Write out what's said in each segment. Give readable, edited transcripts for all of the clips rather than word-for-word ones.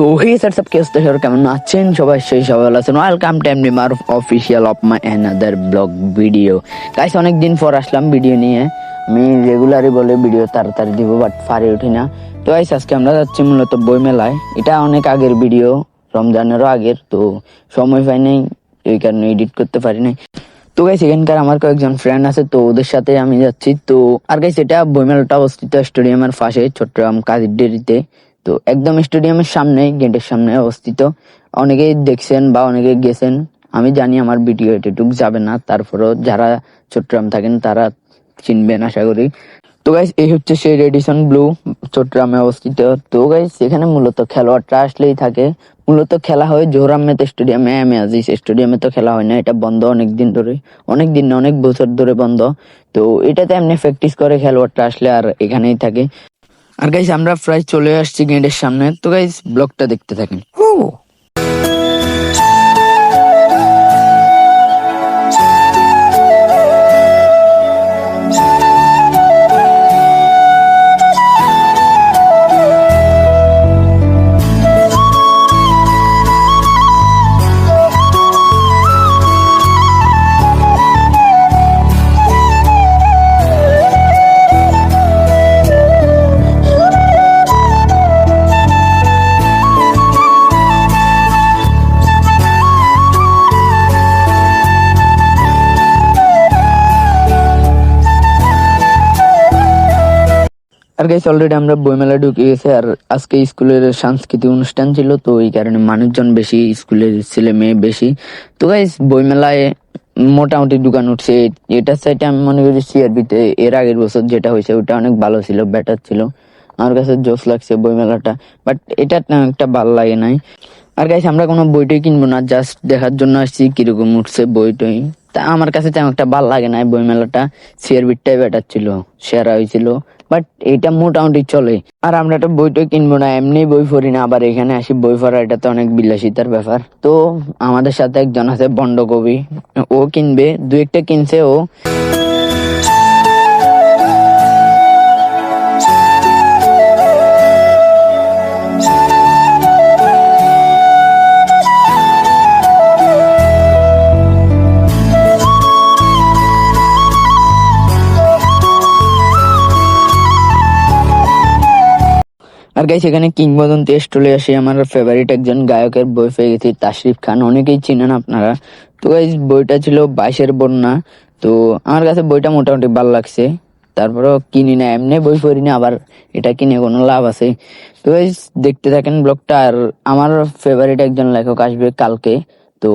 তো হে স্যার সব কেস সবাই কেমন আছেন? সবাই সবাই ভালো আছেন। Welcome to MD Maruf official of my another blog video. Guys অনেকদিন পর আসলাম ভিডিও নিয়ে। আমি রেগুলারই বলে ভিডিও তাড়াতাড়ি দিব, বাট পারি উঠি না। তো গাইস আজকে আমরা যাচ্ছি মূলত বই মেলায়। এটা অনেক আগের ভিডিও, রমজানেরও আগের, তো সময় পাই নাই, এই কারণে এডিট করতে পারি নাই। তো গাইস এখানকার আমার কয়েকজন ফ্রেন্ড আছে, তো ওদের সাথে আমি যাচ্ছি। তো আর গাইস এটা বইমেলাটা অবস্থিত স্টেডিয়ামের পাশে চট্টগ্রাম কাজীর ডেরিতে। তো একদম স্টেডিয়ামের সামনে, গেটের সামনে অবস্থিত। অনেকেই দেখছেন বা অনেকে গেছেন, আমি জানি আমার ভিডিও এটুক যাবে না, তারপরও যারা চট্টগ্রাম থাকেন তারা চিনবেন আশা করি। তো গাইস এই হচ্ছে সেই রেডিসন ব্লু, চট্টগ্রামে অবস্থিত। তো গাইস এখানে মূলত খেলোয়াড়রা আসলেই থাকে। মূলত খেলা হয় জোহর আহমেদ স্টেডিয়ামে, এম এ আজিজ স্টেডিয়ামে তো খেলা হয় না, এটা বন্ধ অনেকদিন ধরে, অনেকদিন না অনেক বছর ধরে বন্ধ। তো এটাতে এমনি প্র্যাকটিস করে খেলোয়াড়রা আসলে, আর এখানেই থাকে। আর গাইস আমরা প্রায় চলে আসছি গেটের সামনে। তো গাইস ব্লগটা দেখতে থাকেন। আর গাইস অলরেডি আমরা বইমেলা ঢুকে গেছে। আর আজকে স্কুলের সাংস্কৃতিক অনুষ্ঠান ছিল, তো এই কারণে মানুষজন বেশি, স্কুলের ছেলে মেয়ে বেশি। তো গাইস বইমেলায় মোটামুটি দোকান উঠছে। এটা সাইডে আমি মনে করি সিআরবিতে এর আগের বছর যেটা হয়েছে ওটা অনেক ভালো ছিল, বেটার ছিল। আমার কাছে জোস লাগছে বইমেলাটা, বাট এটা একটা ভালো লাগে নাই। আর গাইস আমরা কোনো বইটই কিনবো না, জাস্ট দেখার জন্য আসছি কিরকম উঠছে বইটই। তা আমার কাছে তেমন একটা ভালো লাগে নাই বইমেলাটা। সিআরবিটাই বেটার ছিল, সেরা হয়েছিল, বাট এটা মোটামুটি চলে। আর আমরা একটা বইটই কিনবো না, এমনি বই পড়ি না, আবার এখানে আসি বই পড়া, এটা তো অনেক বিলাসিতার ব্যাপার। তো আমাদের সাথে একজন আছে বন্ড কবি, ও কিনবে, দু একটা কিনছে ও। আর গাইস এখানে কিংবদন্তি স্টলে আসি আমার ফেভারিট একজন গায়কের বই পেয়ে গেছি, তাশরিফ খান, অনেকেই চিনেন আপনারা। তো গাইস বইটা ছিল 22-এর বন্যা। তো আমার কাছে বইটা মোটামুটি ভালো লাগছে, তারপরেও কিনি না, এমনি বই পড়ি না, আবার এটা কিনে কোনো লাভ আছে? তো গাইস দেখতে থাকেন ব্লগটা। আর আমার ফেভারিট একজন লেখক আসবে কালকে, তো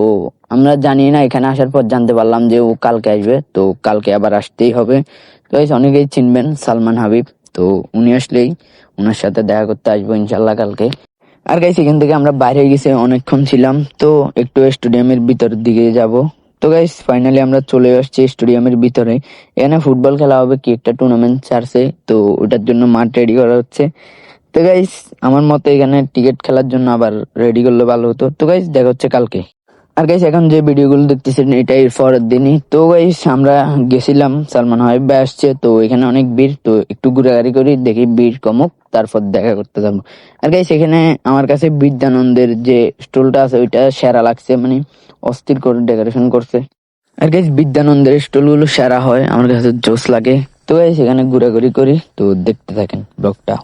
আমরা জানি না, এখানে আসার পর জানতে পারলাম যে ও কালকে আসবে, তো কালকে আবার আসতেই হবে। তো গাইস অনেকেই চিনবেন সালমান হাবিব, তো উনি আসলেই ওনার সাথে দেখা করতে আসবো ইনশাল্লাহ কালকে। আর গাইস এখান থেকে আমরা বাইরে গেছি, অনেকক্ষণ ছিলাম, তো একটু স্টেডিয়ামের ভিতর দিকে যাব। তো গাইস ফাইনালি আমরা চলে আসছি স্টেডিয়ামের ভিতরে। এখানে ফুটবল খেলা হবে, কি একটা টুর্নামেন্ট ছাড়ছে, তো ওটার জন্য মাঠ রেডি করা হচ্ছে। তো গাইস আমার মতে এখানে টিকিট খেলার জন্য আবার রেডি করলে ভালো হতো। তো গাইস দেখা হচ্ছে কালকে। আর গাইস এখন যে ভিডিওগুলো দেখতেছেন এটা এর পরের দিনই। তো গাইস আমরা গেছিলাম, সালমান হাবিব ভাই আসছে, তো এখানে অনেক ভিড়, তো একটু ঘোরাঘুরি করি, দেখি ভিড় কমুক, তারপর দেখা করতে যাবো। আর গাইস এখানে আমার কাছে বিদ্যানন্দের যে স্টলটা আছে ওইটা সেরা লাগছে, মানে অস্থির করে ডেকোরেশন করছে। আর গাইস বিদ্যানন্দের স্টল গুলো সেরা হয়, আমার কাছে জোস লাগে। তো গাইস এখানে ঘোরাঘুরি করি, তো দেখতে থাকেন ব্লগটা।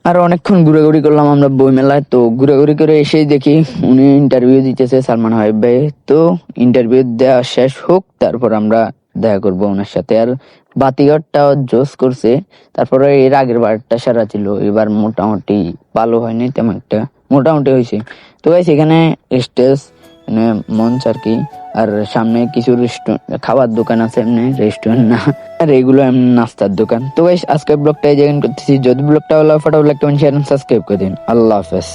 আর অনেকক্ষণ ঘুরাঘুরি করলাম আমরা বই মেলায়। তো ঘুরাঘুরি করে এসেই দেখি উনি ইন্টারভিউ দিতেছে সালমান হাবিব ভাই। তো ইন্টারভিউ দেওয়া শেষ হোক, তারপর আমরা দেখা করবো ওনার সাথে। আর বাতিঘরটাও জোস করছে, তারপরে এর আগের বারটা সেরা ছিল, এবার মোটামুটি ভালো হয়নি তেমন একটা, মোটামুটি হয়েছে। তো গাইস এখানে স্টেজ, মানে মঞ্চ আর কি, আর সামনে কিছু খাবার দোকান আছে, এমনি রেস্টুরেন্ট না, আর এগুলো এমনি নাস্তার দোকান। তো গাইস আজকের ব্লগটা এই জায়গায় করতেছি। যদি ব্লগটা ভালো ফটাফট লাইক কমেন্ট শেয়ার সাবস্ক্রাইব করে দিন। আল্লাহ হাফেজ।